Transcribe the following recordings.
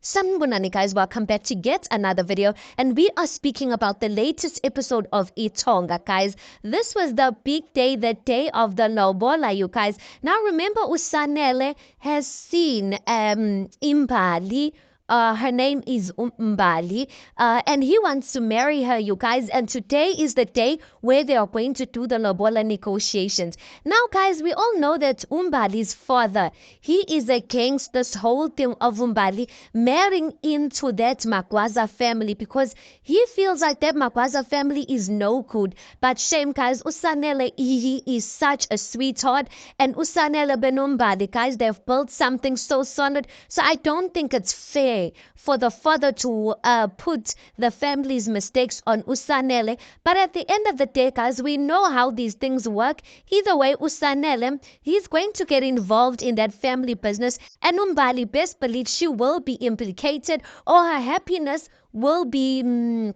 Sanibonani guys, welcome back to yet another video, and we are speaking about the latest episode of Itonga guys. This was the big day, the day of the lobola, you guys. Now remember Usanele has seen Imbali. Her name is Mbali, and he wants to marry her, you guys. And today is the day where they are going to do the lobola negotiations. Now, guys, we all know that Umbali's father, he is against this whole thing of Umbali marrying into that Magwaza family because he feels like that Magwaza family is no good. But shame, guys, Usanele, he is such a sweetheart, and Usanele Benumbali, guys, they've built something so solid. So I don't think it's fair for the father to put the family's mistakes on Usanele. But at the end of the day, guys, we know how these things work. Either way, Usanele, he's going to get involved in that family business, and Umbali best believe she will be implicated, or her happiness will be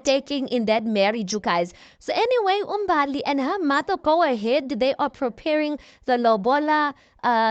taking in that marriage, you guys. So anyway, Umbali and her mother go ahead. They are preparing the lobola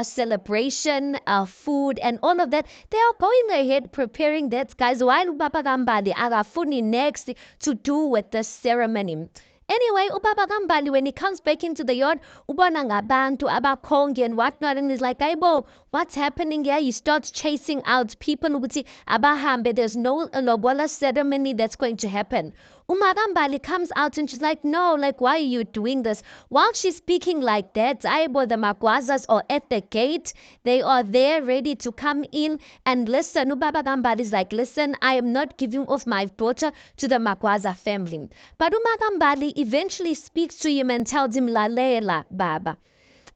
celebration, food, and all of that. They are going ahead preparing that, guys. While Baba Gambali agafuni next to do with the ceremony. Anyway, Ubaba Gambali, when he comes back into the yard, ubona ngabantu abakhongi and whatnot, and he's like, Aibo, what's happening here? He starts chasing out people ukuthi abahambe. There's no lobola ceremony that's going to happen. Umagambali comes out and she's like, no, like, why are you doing this? While she's speaking like that, Aibo, the Magwazas are at the gate. They are there ready to come in and listen. Ubaba Gambali is like, listen, I am not giving off my daughter to the Magwaza family. But Umagambali eventually speaks to him and tells him, Lalela, Baba.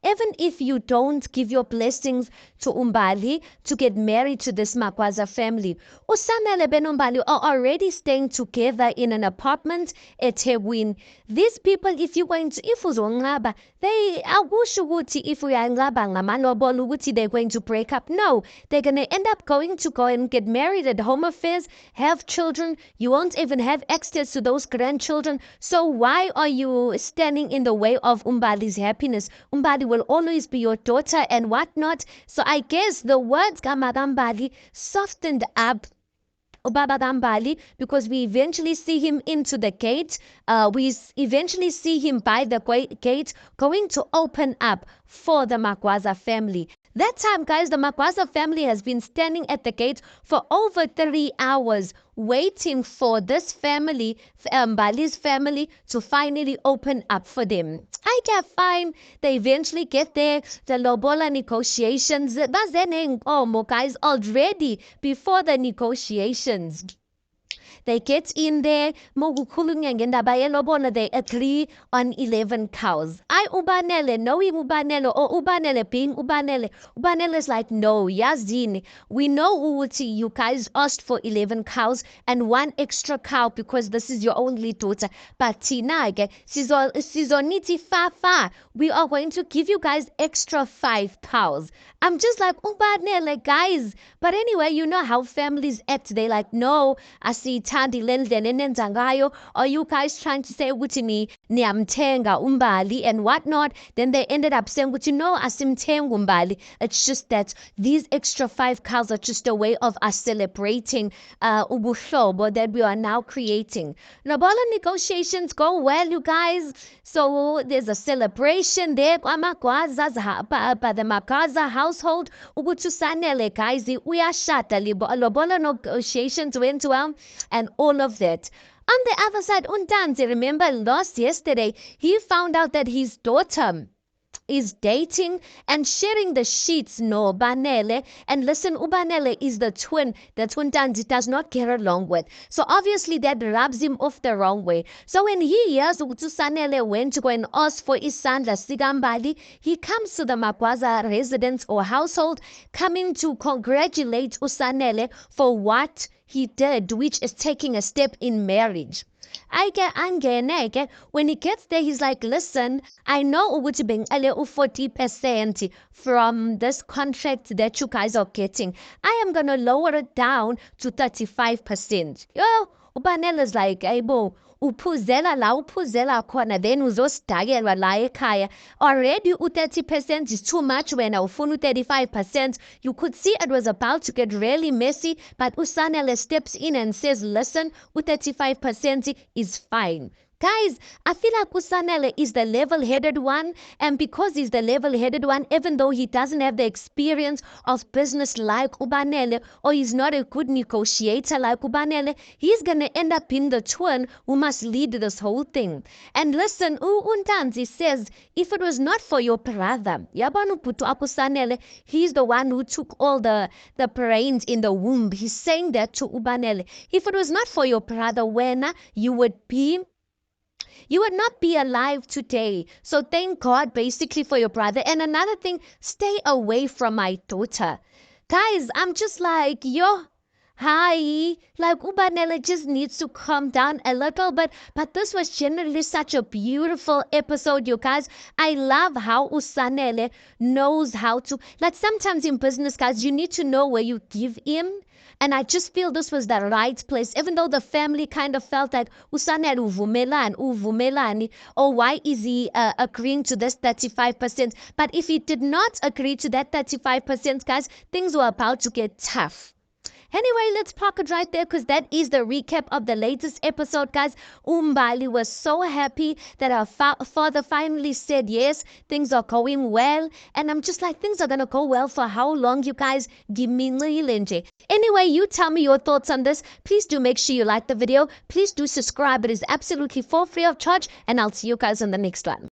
Even if you don't give your blessings to Umbali to get married to this Magwaza family, Usanele Ben Umbali are already staying together in an apartment at Hewin. These people, if uzongaba, they akusho ukuthi if uyangaba ngamalobolo ukuthi they're going to break up. No, they're going to end up going and get married at home affairs, have children. You won't even have access to those grandchildren. So why are you standing in the way of Umbali's happiness? Umbali will always be your daughter and whatnot. So I guess the words Gamagambali softened up Ubaba Gambali because we eventually see him into the gate. We eventually see him by the gate going to open up for the Magwaza family. That time, guys, the Magwaza family has been standing at the gate for over 3 hours waiting for this family, Bali's family, to finally open up for them. I get fine. They eventually get there. The lobola negotiations. Guys, already before the negotiations. They get in there, they agree on 11 cows. I Ubanele, knowing Ubanele, or Ubanele being Ubanele. Ubanele is like, no, Yazini. We know Uti, you guys asked for 11 cows and 1 extra cow because this is your only daughter. But Tinage, Sizoniti Fafa, we are going to give you guys extra 5 cows. I'm just like, Ubanele, guys. But anyway, you know how families act. They like, no, I see Tandi lendle nenenza are you guys trying to say ukuthi niyamthenga Umbali and whatnot? Then they ended up saying, but you know, asimthenga Umbali. It's just that these extra 5 cows are just a way of us celebrating ubuhlobo that we are now creating. Lobola negotiations go well, you guys. So there's a celebration there by the Magwaza household. Ubutusanele, guys, uyashada lobola negotiations went well and all of that. On the other side, Untanzi, remember yesterday, he found out that his daughter is dating and sharing the sheets no Banele. And listen, Ubanele is the twin that Untanzi does not get along with. So obviously that rubs him off the wrong way. So when he hears Utusanele went to go and ask for Isandla Sigambali, he comes to the Magwaza residence or household coming to congratulate Usanele for what he did, which is taking a step in marriage. When he gets there, he's like, listen, I know ukuthi bengicele 40% from this contract that you guys are getting. I am going to lower it down to 35%. Yo, Ubanela's like, Aibo, uphuzela la uphuzela khona then uzosidakelwa la ekhaya. Already u-30% is too much wena ufuna u-35%. You could see it was about to get really messy, but uSanele steps in and says, listen, u-35% is fine. Guys, I feel like Usanele is the level-headed one, and because he's the level-headed one, even though he doesn't have the experience of business like Ubanele, or he's not a good negotiator like Ubanele, he's gonna end up being the twin who must lead this whole thing. And listen, Untanzi says, if it was not for your brother, Yabanu Putu Apusanele, he's the one who took all the brains in the womb. He's saying that to Ubanele. If it was not for your brother, Wena, you would not be alive today. So thank God basically for your brother. And another thing, stay away from my daughter. Guys, I'm just like, yo, hi. Like Ubanele just needs to calm down a little bit. But this was generally such a beautiful episode, you guys. I love how Usanele knows how to, like sometimes in business, guys, you need to know where you give in. And I just feel this was the right place, even though the family kind of felt like Usanele uvumelani, or why is he agreeing to this 35%? But if he did not agree to that 35%, guys, things were about to get tough. Anyway, let's park it right there because that is the recap of the latest episode, guys. Umbali was so happy that her father finally said yes, things are going well. And I'm just like, things are going to go well for how long, you guys? Give me Lenje. Anyway, you tell me your thoughts on this. Please do make sure you like the video. Please do subscribe. It is absolutely for free of charge. And I'll see you guys in the next one.